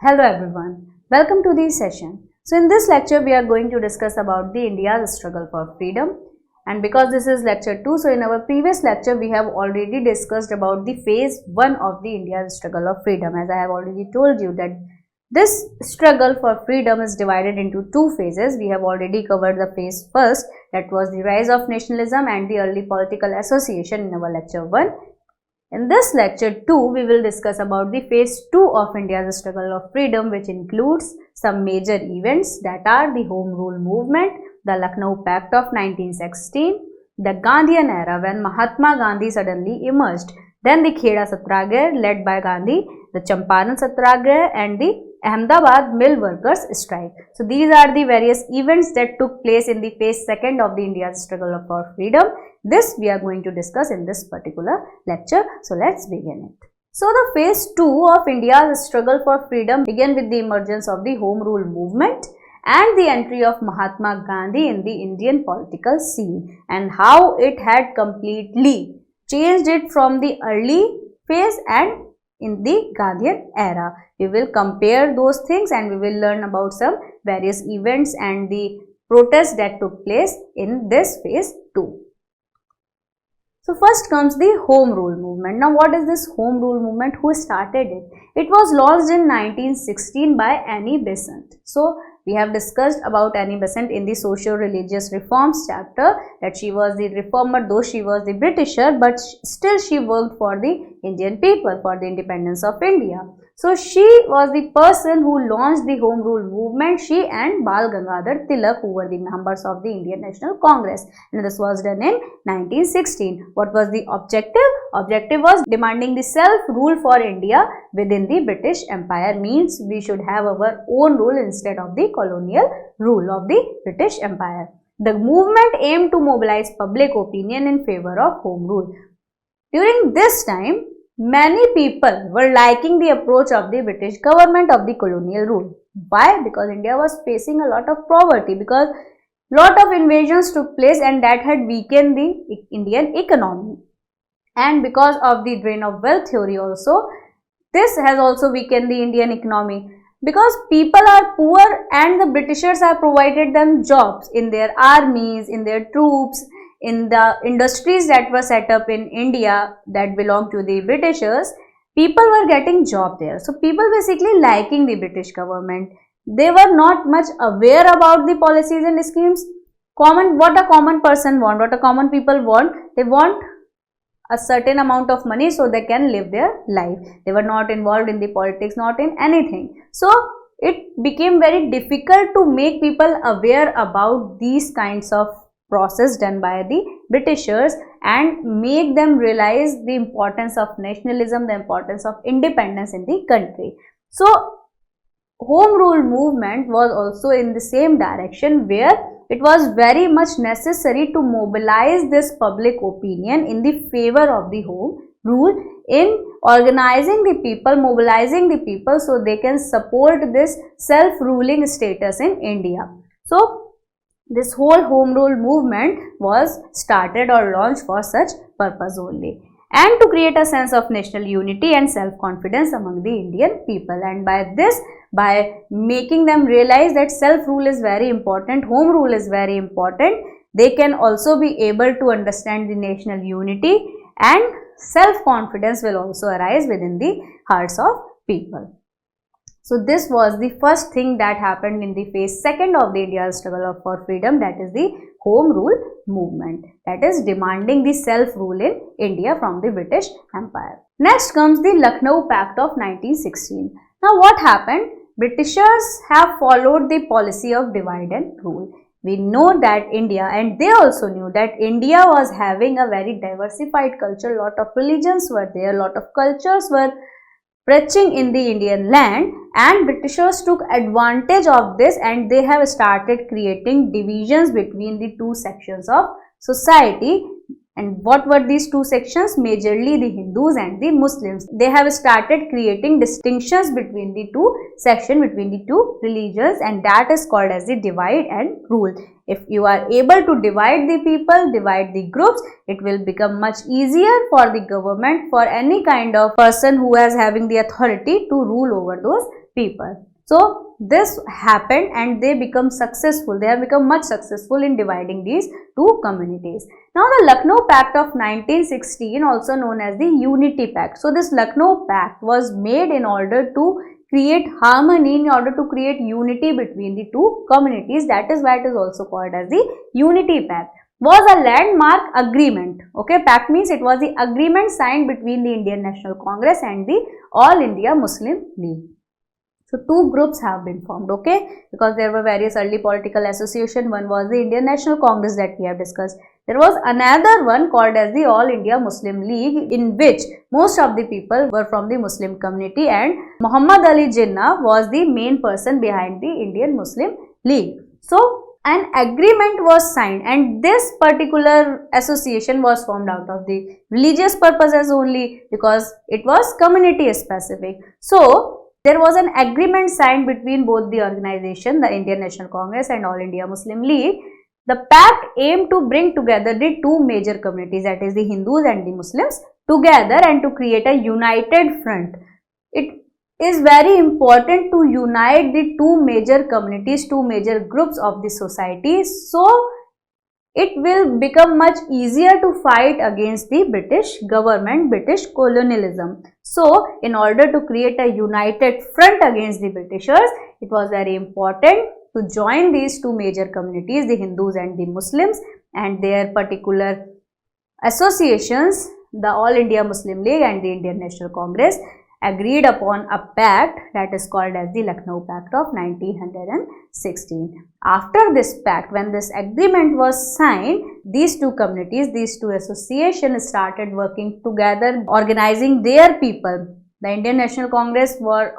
Hello everyone, welcome to the session. So in this lecture we are going to discuss about the India's struggle for freedom, and because this is lecture 2, so in our previous lecture we have already discussed about the phase 1 of the India's struggle of freedom. As I have already told you that this struggle for freedom is divided into two phases. We have already covered the phase first, that was the rise of nationalism and the early political association in our lecture 1. In this lecture 2, we will discuss about the phase 2 of India's struggle of freedom, which includes some major events that are the Home Rule movement, the Lucknow Pact of 1916, the Gandhian era when Mahatma Gandhi suddenly emerged, then the Kheda Satyagraha led by Gandhi, the Champaran Satyagraha and the Ahmedabad mill workers strike. So these are the various events that took place in the phase 2 of the India's struggle for freedom. This we are going to discuss in this particular lecture. So let's begin it. So the phase 2 of India's struggle for freedom began with the emergence of the Home Rule movement and the entry of Mahatma Gandhi in the Indian political scene, and how it had completely changed it from the early phase and in the Gandhian era. We will compare those things and we will learn about some various events and the protests that took place in this phase 2. So first comes the Home Rule movement. Now what is this Home Rule movement? Who started it? It was launched in 1916 by Annie Besant. So we have discussed about Annie Besant in the socio-religious reforms chapter, that she was the reformer, though she was the Britisher, but still she worked for the Indian people, for the independence of India. So she was the person who launched the Home Rule movement, she and Bal Gangadhar Tilak, who were the members of the Indian National Congress, and this was done in 1916. What was the objective? Objective was demanding the self-rule for India within the British Empire, means we should have our own rule instead of the colonial rule of the British Empire. The movement aimed to mobilize public opinion in favor of Home Rule. During this time, many people were liking the approach of the British government of the colonial rule. Why? Because India was facing a lot of poverty, because lot of invasions took place and that had weakened the Indian economy. And because of the drain of wealth theory also, this has also weakened the Indian economy. Because people are poor and the Britishers have provided them jobs in their armies, in their troops, in the industries that were set up in India that belonged to the Britishers, people were getting job there. So people basically liking the British government. They were not much aware about the policies and schemes. What a common person want, what a common people want, they want a certain amount of money so they can live their life. They were not involved in the politics, not in anything. So it became very difficult to make people aware about these kinds of process done by the Britishers and make them realize the importance of nationalism, the importance of independence in the country. So Home Rule movement was also in the same direction, where it was very much necessary to mobilize this public opinion in the favor of the Home Rule, in organizing the people, mobilizing the people so they can support this self-ruling status in India. So this whole Home Rule movement was started or launched for such purpose only, and to create a sense of national unity and self-confidence among the Indian people. And by this, by making them realize that self-rule is very important, Home Rule is very important, they can also be able to understand the national unity, and self-confidence will also arise within the hearts of people. So this was the first thing that happened in the phase 2 of the India's struggle for freedom, that is the Home Rule movement, that is demanding the self-rule in India from the British Empire. Next comes the Lucknow Pact of 1916. Now what happened? Britishers have followed the policy of divide and rule. We know that India, and they also knew that India was having a very diversified culture, lot of religions were there, lot of cultures were preaching in the Indian land, and Britishers took advantage of this and they have started creating divisions between the two sections of society. And what were these two sections? Majorly the Hindus and the Muslims. They have started creating distinctions between the two sections, between the two religions, and that is called as the divide and rule. If you are able to divide the people, divide the groups, it will become much easier for the government, for any kind of person who is having the authority to rule over those people. So this happened and they become successful. They have become much successful in dividing these two communities. Now the Lucknow Pact of 1916, also known as the Unity Pact. So this Lucknow Pact was made in order to create harmony, in order to create unity between the two communities. That is why it is also called as the Unity Pact. Was a landmark agreement. Okay, pact means it was the agreement signed between the Indian National Congress and the All India Muslim League. So two groups have been formed, okay, because there were various early political associations. One was the Indian National Congress that we have discussed. There was another one called as the All India Muslim League, in which most of the people were from the Muslim community, and Muhammad Ali Jinnah was the main person behind the Indian Muslim League. So an agreement was signed, and this particular association was formed out of the religious purposes only, because it was community specific. So there was an agreement signed between both the organization, the Indian National Congress and All India Muslim League. The pact aimed to bring together the two major communities, that is the Hindus and the Muslims, together and to create a united front. It is very important to unite the two major communities, two major groups of the society, so it will become much easier to fight against the British government, British colonialism. So in order to create a united front against the Britishers, it was very important to join these two major communities, the Hindus and the Muslims, and their particular associations, the All India Muslim League and the Indian National Congress, agreed upon a pact that is called as the Lucknow Pact of 1916. After this pact, when this agreement was signed, these two communities, these two associations started working together, organizing their people. The Indian National Congress were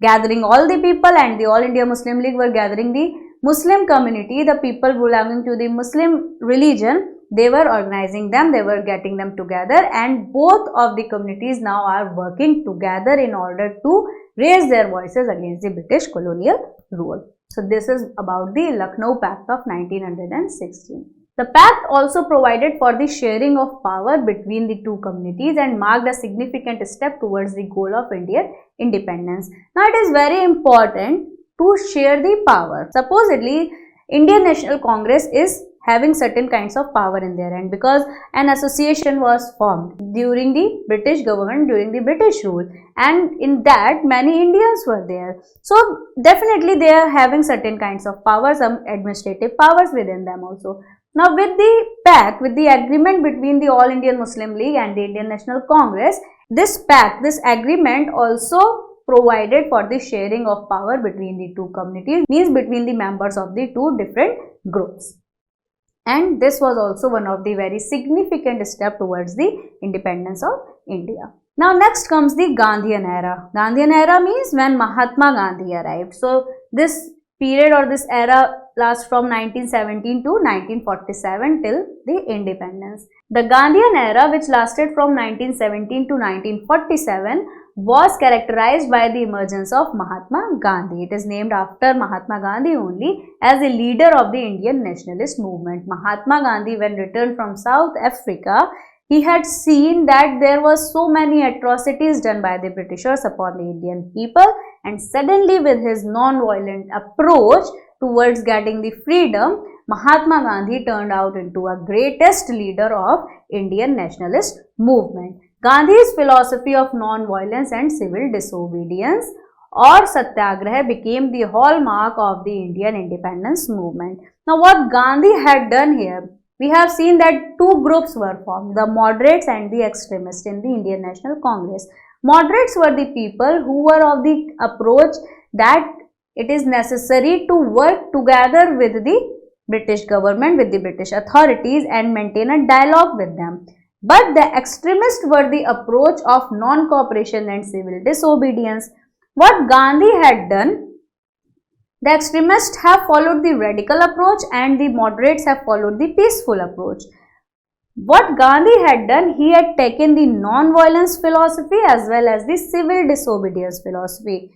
gathering all the people, and the All India Muslim League were gathering the Muslim community, the people belonging to the Muslim religion. They were organizing them, they were getting them together, and both of the communities now are working together in order to raise their voices against the British colonial rule. So this is about the Lucknow Pact of 1916. The pact also provided for the sharing of power between the two communities and marked a significant step towards the goal of Indian independence. Now it is very important to share the power. Supposedly, Indian National Congress is having certain kinds of power in their hand, because an association was formed during the British government, during the British rule, and in that many Indians were there. So definitely they are having certain kinds of power, some administrative powers within them also. Now with the pact, with the agreement between the All Indian Muslim League and the Indian National Congress, this pact, this agreement also provided for the sharing of power between the two communities, means between the members of the two different groups. And this was also one of the very significant step towards the independence of India. Now next comes the Gandhian era. Gandhian era means when Mahatma Gandhi arrived. So this period or this era lasts from 1917 to 1947 till the independence. The Gandhian era, which lasted from 1917 to 1947, was characterized by the emergence of Mahatma Gandhi. It is named after Mahatma Gandhi only as the leader of the Indian nationalist movement. Mahatma Gandhi, when returned from South Africa, he had seen that there was so many atrocities done by the Britishers upon the Indian people, and suddenly with his non-violent approach towards getting the freedom, Mahatma Gandhi turned out into a greatest leader of Indian nationalist movement. Gandhi's philosophy of non-violence and civil disobedience or satyagraha became the hallmark of the Indian independence movement. Now what Gandhi had done here, we have seen that two groups were formed, the moderates and the extremists in the Indian National Congress. Moderates were the people who were of the approach that it is necessary to work together with the British government, with the British authorities, and maintain a dialogue with them. But the extremists were the approach of non-cooperation and civil disobedience. What Gandhi had done, the extremists have followed the radical approach and the moderates have followed the peaceful approach. What Gandhi had done, he had taken the non-violence philosophy as well as the civil disobedience philosophy.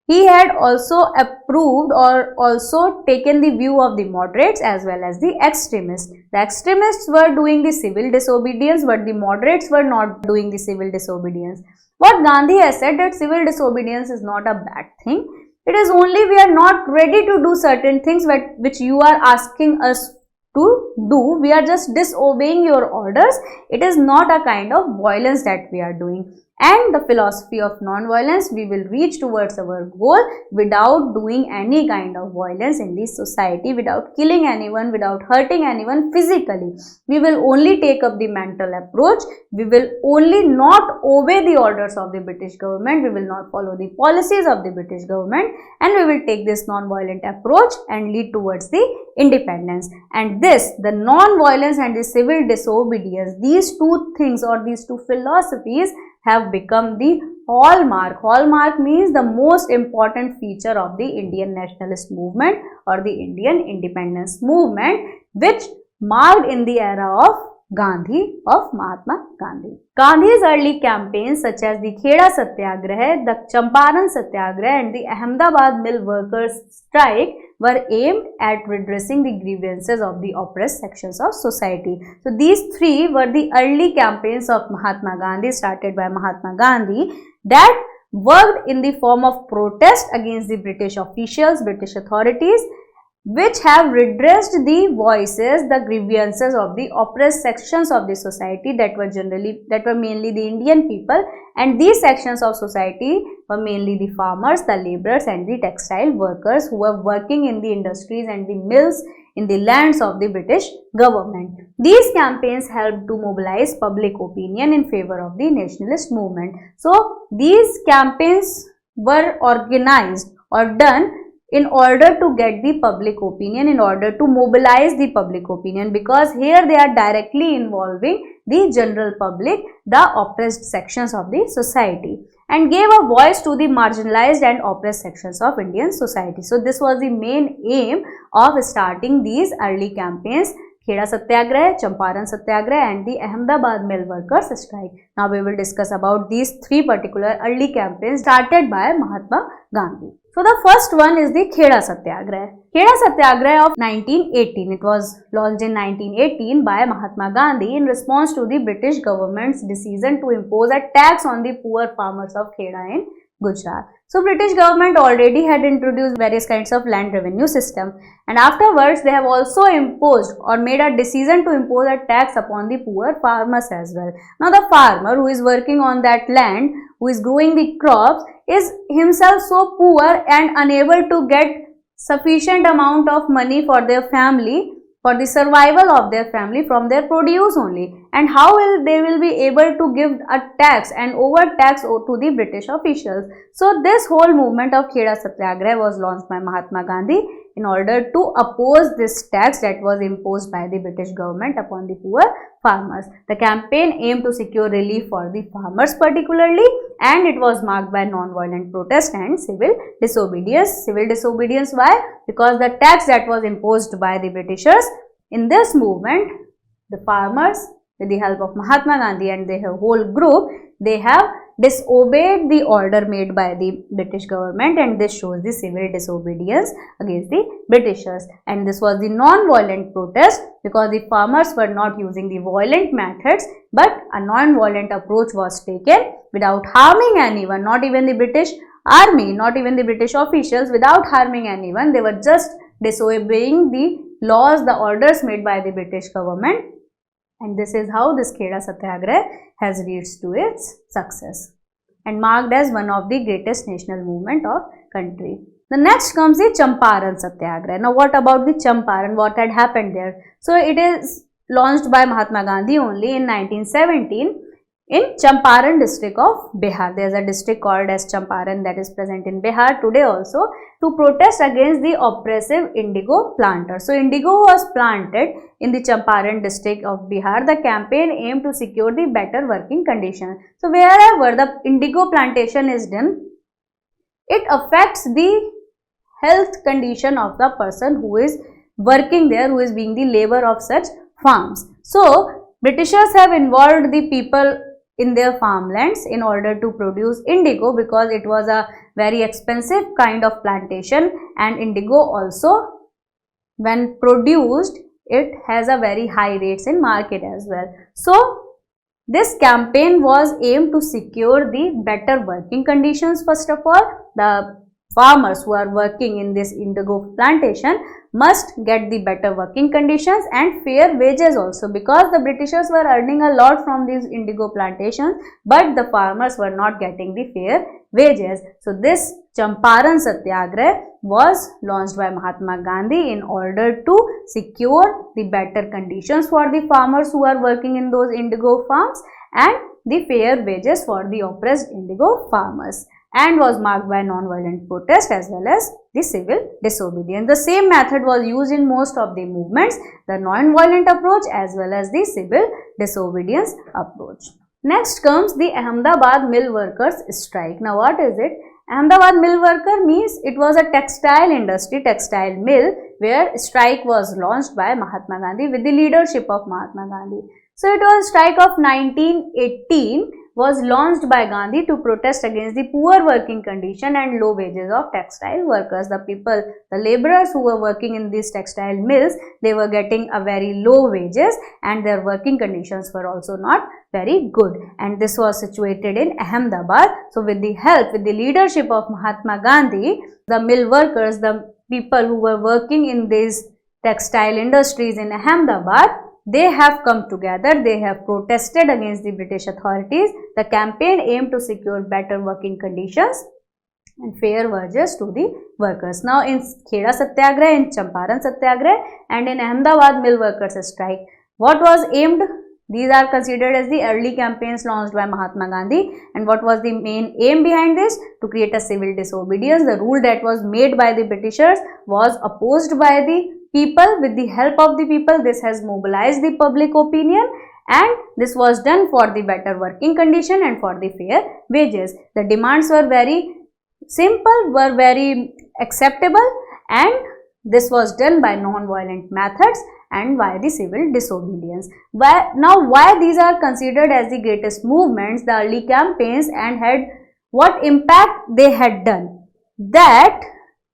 He had also approved or also taken the view of the moderates as well as the extremists. The extremists were doing the civil disobedience, but the moderates were not doing the civil disobedience. What Gandhi has said, that civil disobedience is not a bad thing. It is only we are not ready to do certain things which you are asking us to do. We are just disobeying your orders. It is not a kind of violence that we are doing. And the philosophy of non-violence, we will reach towards our goal without doing any kind of violence in this society, without killing anyone, without hurting anyone physically. We will only take up the mental approach. We will only not obey the orders of the British government. We will not follow the policies of the British government, and we will take this non-violent approach and lead towards the independence. And this, the non-violence and the civil disobedience, these two things or these two philosophies have become the hallmark. Hallmark means the most important feature of the Indian nationalist movement or the Indian independence movement, which marked in the era of Gandhi, of Mahatma Gandhi. Gandhi's early campaigns such as the Kheda Satyagraha, the Champaran Satyagraha and the Ahmedabad mill workers strike were aimed at redressing the grievances of the oppressed sections of society. So these three were the early campaigns of Mahatma Gandhi, started by Mahatma Gandhi, that worked in the form of protest against the British officials, British authorities, which have redressed the voices, the grievances of the oppressed sections of the society that were mainly the Indian people, and these sections of society were mainly the farmers, the laborers and the textile workers who were working in the industries and the mills in the lands of the British government. These campaigns helped to mobilize public opinion in favor of the nationalist movement. So these campaigns were organized or done in order to get the public opinion, in order to mobilize the public opinion, because here they are directly involving the general public, the oppressed sections of the society, and gave a voice to the marginalized and oppressed sections of Indian society. So this was the main aim of starting these early campaigns: Kheda Satyagraha, Champaran Satyagraha and the Ahmedabad mill workers strike. Now we will discuss about these three particular early campaigns started by Mahatma Gandhi. So the first one is the Kheda Satyagraha. Kheda Satyagraha of 1918. It was launched in 1918 by Mahatma Gandhi in response to the British government's decision to impose a tax on the poor farmers of Kheda in Gujarat. So British government already had introduced various kinds of land revenue system, and afterwards they have also imposed or made a decision to impose a tax upon the poor farmers as well. Now the farmer who is working on that land, who is growing the crops, is himself so poor and unable to get sufficient amount of money for their family, for the survival of their family from their produce only, and how will they be able to give a tax and overtax to the British officials. So this whole movement of Kheda Satyagraha was launched by Mahatma Gandhi in order to oppose this tax that was imposed by the British government upon the poor farmers. The campaign aimed to secure relief for the farmers particularly, and it was marked by non-violent protest and civil disobedience. Civil disobedience, why? Because the tax that was imposed by the Britishers, in this movement, the farmers, with the help of Mahatma Gandhi and their whole group, they have disobeyed the order made by the British government, and this shows the civil disobedience against the Britishers. And this was the non-violent protest because the farmers were not using the violent methods, but a non-violent approach was taken without harming anyone, not even the British army, not even the British officials, without harming anyone. They were just disobeying the laws, the orders made by the British government. And this is how this Kheda Satyagraha has reached to its success and marked as one of the greatest national movement of country. The next comes the Champaran Satyagraha. Now what about the Champaran? What had happened there? So it is launched by Mahatma Gandhi only in 1917 in Champaran district of Bihar. There is a district called as Champaran that is present in Bihar today also, to protest against the oppressive indigo planters. So indigo was planted in the Champaran district of Bihar. The campaign aimed to secure the better working conditions. So wherever the indigo plantation is done, it affects the health condition of the person who is working there, who is being the labor of such farms. So Britishers have involved the people in their farmlands in order to produce indigo, because it was a very expensive kind of plantation, and indigo also, when produced, it has a very high rates in market as well. So this campaign was aimed to secure the better working conditions. First of all, the farmers who are working in this indigo plantation must get the better working conditions and fair wages also, because the Britishers were earning a lot from these indigo plantations, but the farmers were not getting the fair wages. So this Champaran Satyagraha was launched by Mahatma Gandhi in order to secure the better conditions for the farmers who are working in those indigo farms and the fair wages for the oppressed indigo farmers, and was marked by non-violent protest as well as the civil disobedience. The same method was used in most of the movements, the non-violent approach as well as the civil disobedience approach. Next comes the Ahmedabad mill workers strike. Now what is it? Ahmedabad mill worker means it was a textile industry, textile mill, where strike was launched by Mahatma Gandhi with the leadership of Mahatma Gandhi. So it was strike of 1918 was launched by Gandhi to protest against the poor working condition and low wages of textile workers. The people, the laborers who were working in these textile mills, they were getting a very low wages and their working conditions were also not very good, and this was situated in Ahmedabad. So with the help, with the leadership of Mahatma Gandhi, the mill workers, the people who were working in these textile industries in Ahmedabad, they have come together, they have protested against the British authorities. The campaign aimed to secure better working conditions and fair wages to the workers. Now in Kheda Satyagraha, in Champaran Satyagraha and in Ahmedabad mill workers strike, what was aimed? These are considered as the early campaigns launched by Mahatma Gandhi, and what was the main aim behind this? To create a civil disobedience. The rule that was made by the Britishers was opposed by the people. With the help of the people, this has mobilized the public opinion, and this was done for the better working condition and for the fair wages. The demands were very simple, were very acceptable, and this was done by non-violent methods and by the civil disobedience. Why these are considered as the greatest movements, the early campaigns, and had what impact they had done? That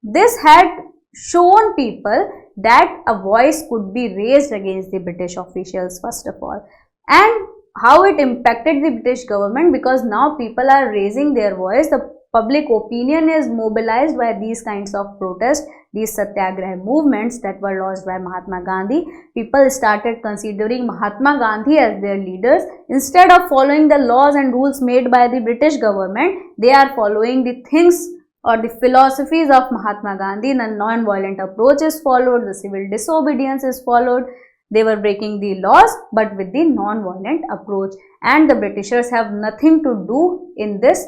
this had shown people that a voice could be raised against the British officials first of all, and how it impacted the British government, because now people are raising their voice, the public opinion is mobilized by these kinds of protests, these satyagraha movements that were launched by Mahatma Gandhi. People started considering Mahatma Gandhi as their leaders. Instead of following the laws and rules made by the British government, they are following the things or the philosophies of Mahatma Gandhi. The non-violent approach is followed, the civil disobedience is followed. They were breaking the laws but with the non-violent approach, and the Britishers have nothing to do in this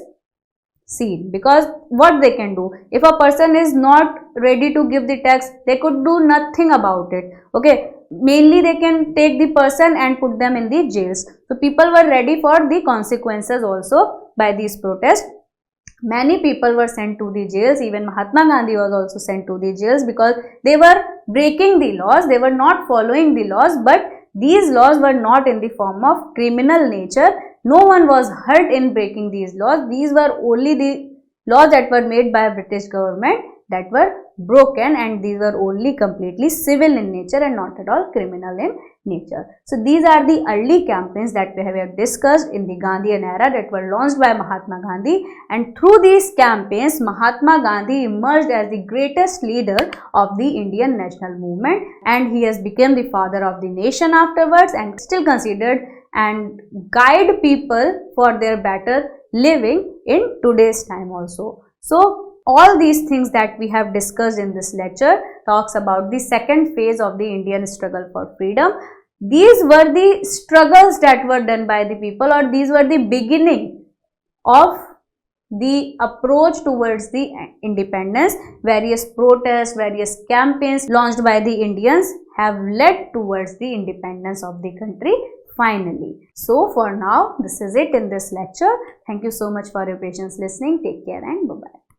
scene, because what they can do, if a person is not ready to give the tax, they could do nothing about it. Okay, mainly they can take the person and put them in the jails. So people were ready for the consequences also by these protests. Many people were sent to the jails. Even Mahatma Gandhi was also sent to the jails because they were breaking the laws, they were not following the laws, but these laws were not in the form of criminal nature. No one was hurt in breaking these laws. These were only the laws that were made by British government that were broken, and these were only completely civil in nature and not at all criminal in nature. So these are the early campaigns that we have discussed in the Gandhian era that were launched by Mahatma Gandhi, and through these campaigns Mahatma Gandhi emerged as the greatest leader of the Indian national movement, and he has become the father of the nation afterwards, and still considered and guide people for their better living in today's time also. So all these things that we have discussed in this lecture talks about the second phase of the Indian struggle for freedom. These were the struggles that were done by the people, or these were the beginning of the approach towards the independence. Various protests, various campaigns launched by the Indians have led towards the independence of the country finally. So for now, this is it in this lecture. Thank you so much for your patience listening. Take care and bye-bye.